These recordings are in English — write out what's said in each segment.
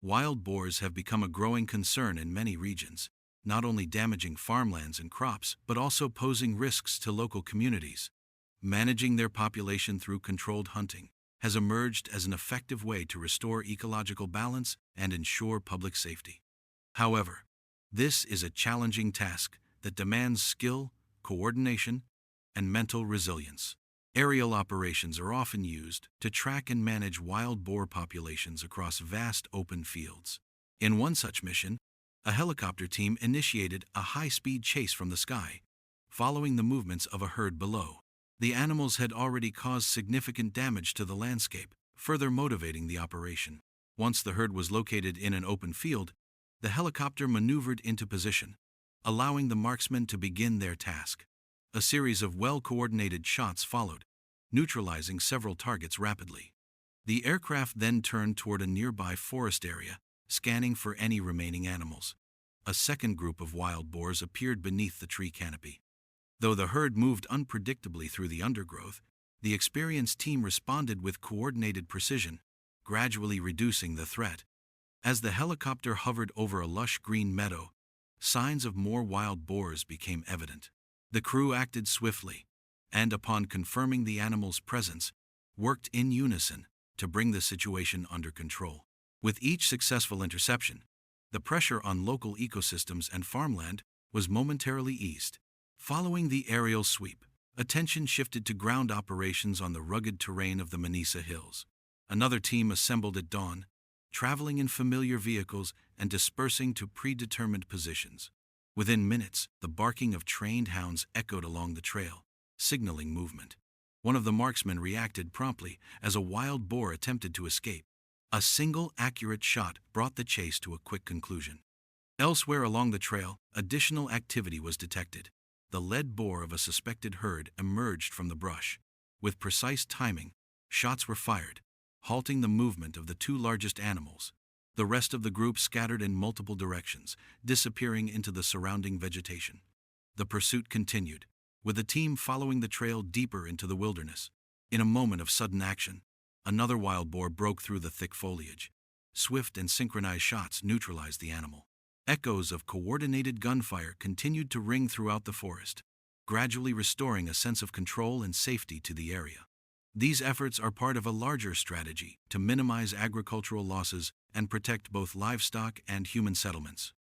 Wild boars have become a growing concern in many regions, not only damaging farmlands and crops, but also posing risks to local communities. Managing their population through controlled hunting has emerged as an effective way to restore ecological balance and ensure public safety. However, this is a challenging task that demands skill, coordination, and mental resilience. Aerial operations are often used to track and manage wild boar populations across vast open fields. In one such mission, a helicopter team initiated a high-speed chase from the sky, following the movements of a herd below. The animals had already caused significant damage to the landscape, further motivating the operation. Once the herd was located in an open field, the helicopter maneuvered into position, allowing the marksmen to begin their task. A series of well-coordinated shots followed, neutralizing several targets rapidly. The aircraft then turned toward a nearby forest area, scanning for any remaining animals. A second group of wild boars appeared beneath the tree canopy. Though the herd moved unpredictably through the undergrowth, the experienced team responded with coordinated precision, gradually reducing the threat. As the helicopter hovered over a lush green meadow, signs of more wild boars became evident. The crew acted swiftly, and upon confirming the animals' presence, worked in unison to bring the situation under control. With each successful interception, the pressure on local ecosystems and farmland was momentarily eased. Following the aerial sweep, attention shifted to ground operations on the rugged terrain of the Manisa Hills. Another team assembled at dawn, traveling in familiar vehicles and dispersing to predetermined positions. Within minutes, the barking of trained hounds echoed along the trail, signaling movement. One of the marksmen reacted promptly as a wild boar attempted to escape. A single accurate shot brought the chase to a quick conclusion. Elsewhere along the trail, additional activity was detected. The lead boar of a suspected herd emerged from the brush. With precise timing, shots were fired, halting the movement of the two largest animals. The rest of the group scattered in multiple directions, disappearing into the surrounding vegetation. The pursuit continued, with the team following the trail deeper into the wilderness. In a moment of sudden action, another wild boar broke through the thick foliage. Swift and synchronized shots neutralized the animal. Echoes of coordinated gunfire continued to ring throughout the forest, gradually restoring a sense of control and safety to the area. These efforts are part of a larger strategy to minimize agricultural losses and protect both livestock and human settlements.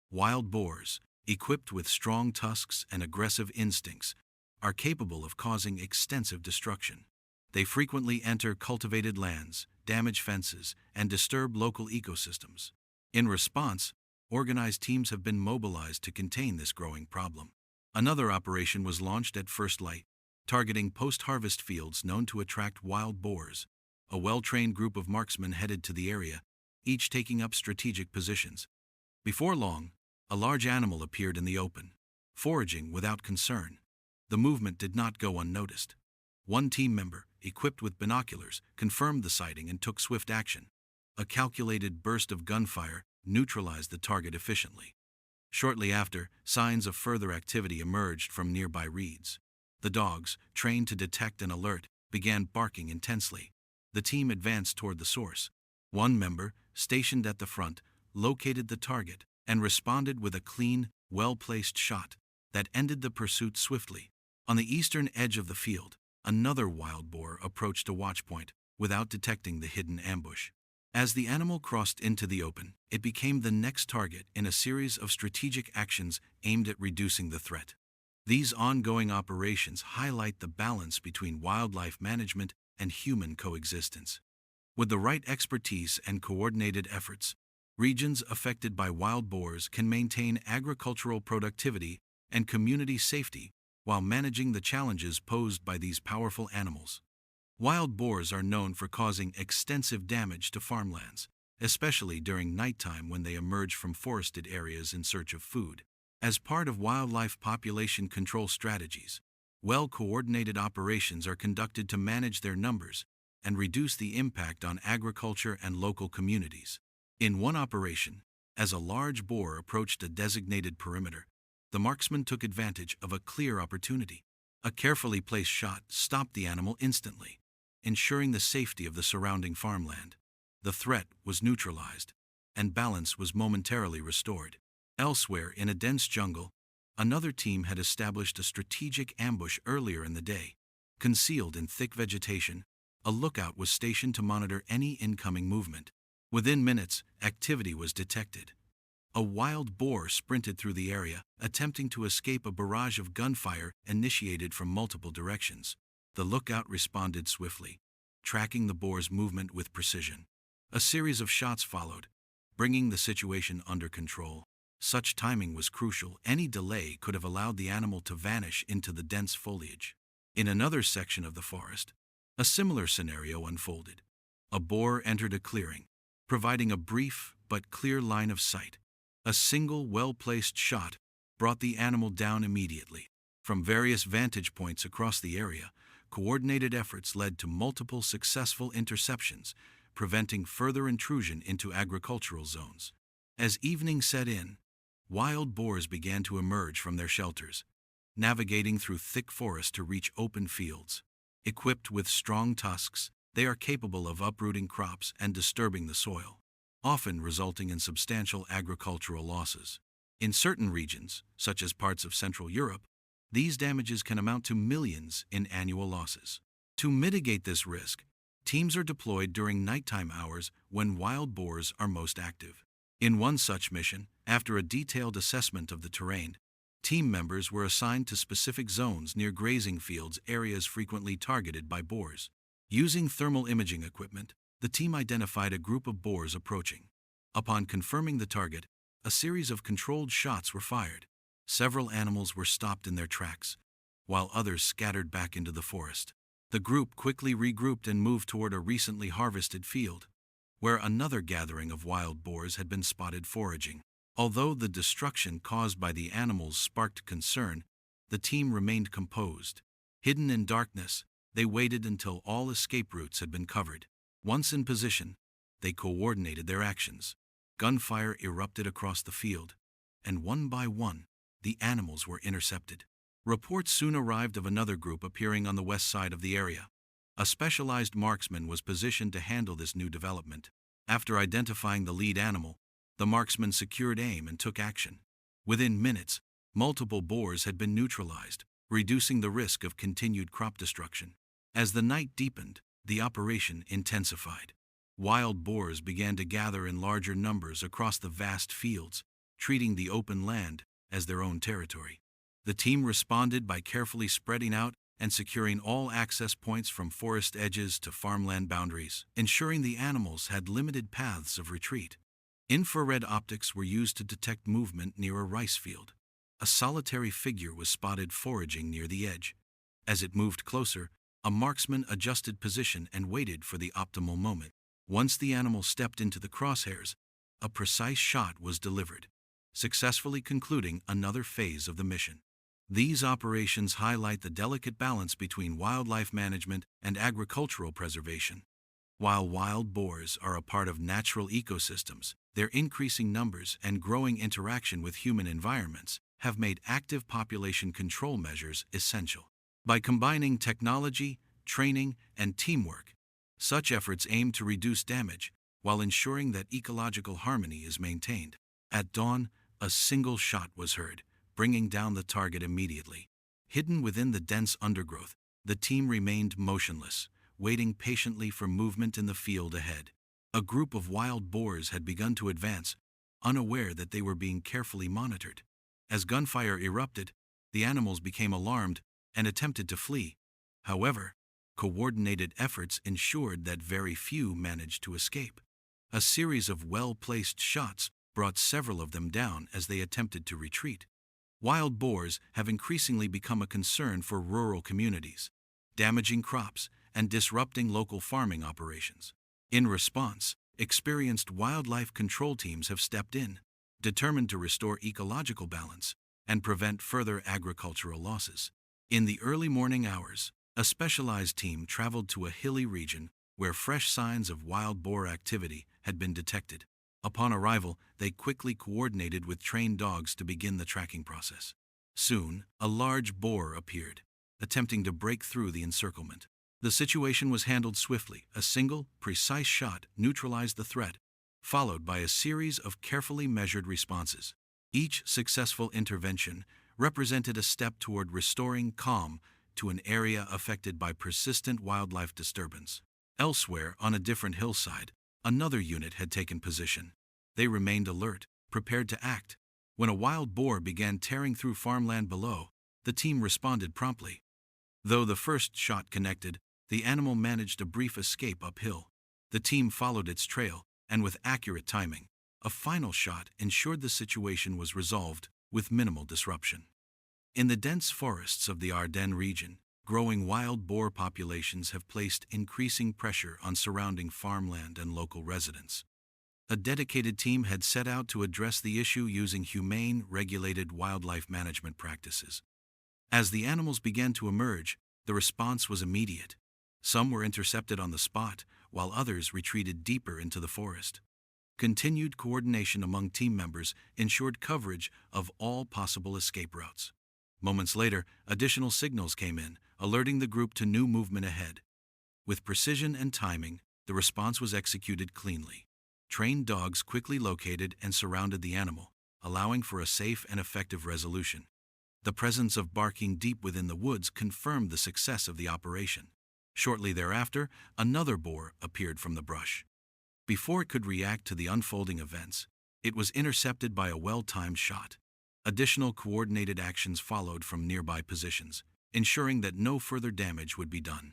Wild boars, equipped with strong tusks and aggressive instincts, are capable of causing extensive destruction. They frequently enter cultivated lands, damage fences, and disturb local ecosystems. In response, organized teams have been mobilized to contain this growing problem. Another operation was launched at first light, targeting post-harvest fields known to attract wild boars. A well-trained group of marksmen headed to the area, each taking up strategic positions. Before long, a large animal appeared in the open, foraging without concern. The movement did not go unnoticed. One team member, equipped with binoculars, confirmed the sighting and took swift action. A calculated burst of gunfire neutralized the target efficiently. Shortly after, signs of further activity emerged from nearby reeds. The dogs, trained to detect and alert, began barking intensely. The team advanced toward the source. One member, stationed at the front, located the target and responded with a clean, well-placed shot that ended the pursuit swiftly. On the eastern edge of the field, another wild boar approached a watchpoint without detecting the hidden ambush. As the animal crossed into the open, it became the next target in a series of strategic actions aimed at reducing the threat. These ongoing operations highlight the balance between wildlife management and human coexistence. With the right expertise and coordinated efforts, regions affected by wild boars can maintain agricultural productivity and community safety while managing the challenges posed by these powerful animals. Wild boars are known for causing extensive damage to farmlands, especially during nighttime when they emerge from forested areas in search of food. As part of wildlife population control strategies, well-coordinated operations are conducted to manage their numbers and reduce the impact on agriculture and local communities. In one operation, as a large boar approached a designated perimeter, the marksman took advantage of a clear opportunity. A carefully placed shot stopped the animal instantly, ensuring the safety of the surrounding farmland. The threat was neutralized, and balance was momentarily restored. Elsewhere, in a dense jungle, another team had established a strategic ambush earlier in the day. Concealed in thick vegetation, a lookout was stationed to monitor any incoming movement. Within minutes, activity was detected. A wild boar sprinted through the area, attempting to escape a barrage of gunfire initiated from multiple directions. The lookout responded swiftly, tracking the boar's movement with precision. A series of shots followed, bringing the situation under control. Such timing was crucial. Any delay could have allowed the animal to vanish into the dense foliage. In another section of the forest, a similar scenario unfolded. A boar entered a clearing, providing a brief but clear line of sight. A single well-placed shot brought the animal down immediately. From various vantage points across the area, coordinated efforts led to multiple successful interceptions, preventing further intrusion into agricultural zones. As evening set in, wild boars began to emerge from their shelters, navigating through thick forest to reach open fields. Equipped with strong tusks, they are capable of uprooting crops and disturbing the soil, often resulting in substantial agricultural losses. In certain regions, such as parts of Central Europe, these damages can amount to millions in annual losses. To mitigate this risk, teams are deployed during nighttime hours when wild boars are most active. In one such mission, after a detailed assessment of the terrain, team members were assigned to specific zones near grazing fields, areas frequently targeted by boars. Using thermal imaging equipment, the team identified a group of boars approaching. Upon confirming the target, a series of controlled shots were fired. Several animals were stopped in their tracks, while others scattered back into the forest. The group quickly regrouped and moved toward a recently harvested field, where another gathering of wild boars had been spotted foraging. Although the destruction caused by the animals sparked concern, the team remained composed. Hidden in darkness, they waited until all escape routes had been covered. Once in position, they coordinated their actions. Gunfire erupted across the field, and one by one, the animals were intercepted. Reports soon arrived of another group appearing on the west side of the area. A specialized marksman was positioned to handle this new development. After identifying the lead animal, the marksman secured aim and took action. Within minutes, multiple boars had been neutralized, reducing the risk of continued crop destruction. As the night deepened, the operation intensified. Wild boars began to gather in larger numbers across the vast fields, treating the open land as their own territory. The team responded by carefully spreading out and securing all access points from forest edges to farmland boundaries, ensuring the animals had limited paths of retreat. Infrared optics were used to detect movement near a rice field. A solitary figure was spotted foraging near the edge. As it moved closer, a marksman adjusted position and waited for the optimal moment. Once the animal stepped into the crosshairs, a precise shot was delivered, successfully concluding another phase of the mission. These operations highlight the delicate balance between wildlife management and agricultural preservation. While wild boars are a part of natural ecosystems, their increasing numbers and growing interaction with human environments have made active population control measures essential. By combining technology, training, and teamwork, such efforts aim to reduce damage while ensuring that ecological harmony is maintained. At dawn, a single shot was heard, bringing down the target immediately. Hidden within the dense undergrowth, the team remained motionless, waiting patiently for movement in the field ahead. A group of wild boars had begun to advance, unaware that they were being carefully monitored. As gunfire erupted, the animals became alarmed and attempted to flee. However, coordinated efforts ensured that very few managed to escape. A series of well-placed shots brought several of them down as they attempted to retreat. Wild boars have increasingly become a concern for rural communities, damaging crops and disrupting local farming operations. In response, experienced wildlife control teams have stepped in, determined to restore ecological balance and prevent further agricultural losses. In the early morning hours, a specialized team traveled to a hilly region where fresh signs of wild boar activity had been detected. Upon arrival, they quickly coordinated with trained dogs to begin the tracking process. Soon, a large boar appeared, attempting to break through the encirclement. The situation was handled swiftly. A single, precise shot neutralized the threat, followed by a series of carefully measured responses. Each successful intervention represented a step toward restoring calm to an area affected by persistent wildlife disturbance. Elsewhere, on a different hillside, another unit had taken position. They remained alert, prepared to act. When a wild boar began tearing through farmland below, the team responded promptly. Though the first shot connected, the animal managed a brief escape uphill. The team followed its trail, and with accurate timing, a final shot ensured the situation was resolved with minimal disruption. In the dense forests of the Ardennes region, growing wild boar populations have placed increasing pressure on surrounding farmland and local residents. A dedicated team had set out to address the issue using humane, regulated wildlife management practices. As the animals began to emerge, the response was immediate. Some were intercepted on the spot, while others retreated deeper into the forest. Continued coordination among team members ensured coverage of all possible escape routes. Moments later, additional signals came in, alerting the group to new movement ahead. With precision and timing, the response was executed cleanly. Trained dogs quickly located and surrounded the animal, allowing for a safe and effective resolution. The presence of barking deep within the woods confirmed the success of the operation. Shortly thereafter, another boar appeared from the brush. Before it could react to the unfolding events, it was intercepted by a well-timed shot. Additional coordinated actions followed from nearby positions, ensuring that no further damage would be done.